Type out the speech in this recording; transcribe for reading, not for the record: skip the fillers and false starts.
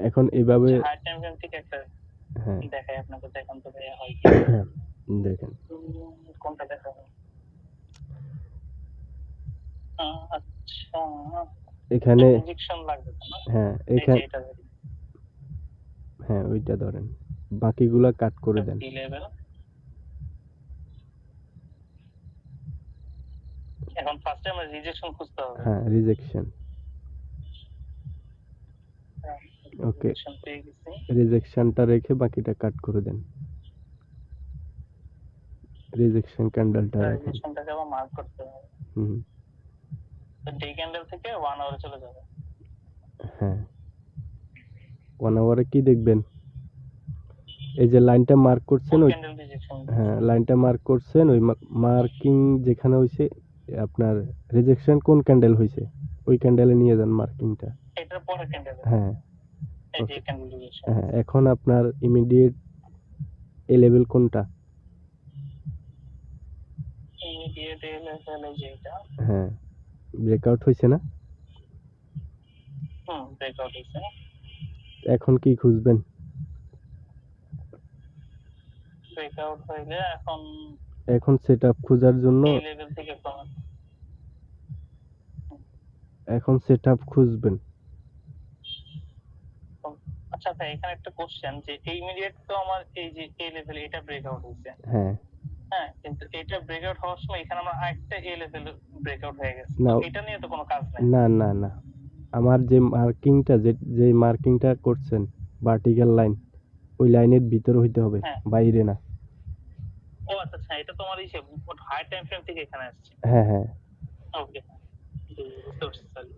এখন এইভাবে high time frame থেকে একটা হ্যাঁ দেখাই আপনাকে, দেখেন তো ভাইয়া হয় কি। দেখেন কোনটা দেখাবো? আচ্ছা, এখানে রিজেকশন লাগবে তো না? হ্যাঁ এই যে এখানে এটা ধরি, হ্যাঁ ওইটা ধরেন, বাকিগুলা কাট করে দেন। D level. এখন ফার্স্টে আমরা রিজেকশন খুঁজতে হবে। হ্যাঁ রিজেকশন, ওকে রিজেকশন পেয়ে গেছি। রিজেকশনটা রেখে বাকিটা কাট করে দেন। রিজেকশন ক্যান্ডেলটা রাখেন। রিজেকশনটাকে আবার মার্ক করতে হবে। হুম তো ডে ক্যান্ডেল থেকে 1 আওয়ারে চলে যাবে। হ্যাঁ 1 আওয়ারে কি দেখবেন, এই যে লাইনটা মার্ক করছেন কোন ওই ক্যান্ডেল রিজেকশন? হ্যাঁ লাইনটা মার্ক করছেন, ওই মার্কিং যেখানে হয়েছে আপনার রিজেকশন কোন ক্যান্ডেল হয়েছে ওই ক্যান্ডেলে নিয়ে যান মার্কিংটা। এটার পরে ক্যান্ডেল, হ্যাঁ এই যে ওকে ক্যান্ডেল রিজেকশন। হ্যাঁ এখন আপনার ইমিডিয়েট এ লেভেল কোনটা? ইমিডিয়েট এ লেভেল এই যে এটা। হ্যাঁ ব্রেকআউট হয়েছে না? ব্রেকআউট হইছে। এখন কি খুঁজবেন? ব্রেকআউট হইলে এখন সেটআপ খোঁজার জন্য এই লেভেল থেকে কমে। এখন সেটআপ খুঁজবেন। আচ্ছা ভাই, এখানে একটা কোশ্চেন, যে ইমিডিয়েট তো আমার এই যে এই লেভেল এটা ব্রেকআউট হইছে, হ্যাঁ হ্যাঁ, কিন্তু এটা ব্রেকআউট হওয়ার সময় এখানে আমার আরেকটা এ লেভেল ব্রেকআউট হয়ে গেছে, না তো এটা নিয়ে তো কোনো কাজ নাই। না না না আমার যে মার্কিংটা যে মার্কিংটা করছেন ভার্টিক্যাল লাইন, ওই লাইনের ভিতরে হইতে হবে, হ্যাঁ, বাইরে না। ও আচ্ছা আচ্ছা, এটা তো আমার এই হাই টাইম ফ্রেম থেকে এখানে আসছে। হ্যাঁ হ্যাঁ ওকে, বুঝতে পারছি, সরি।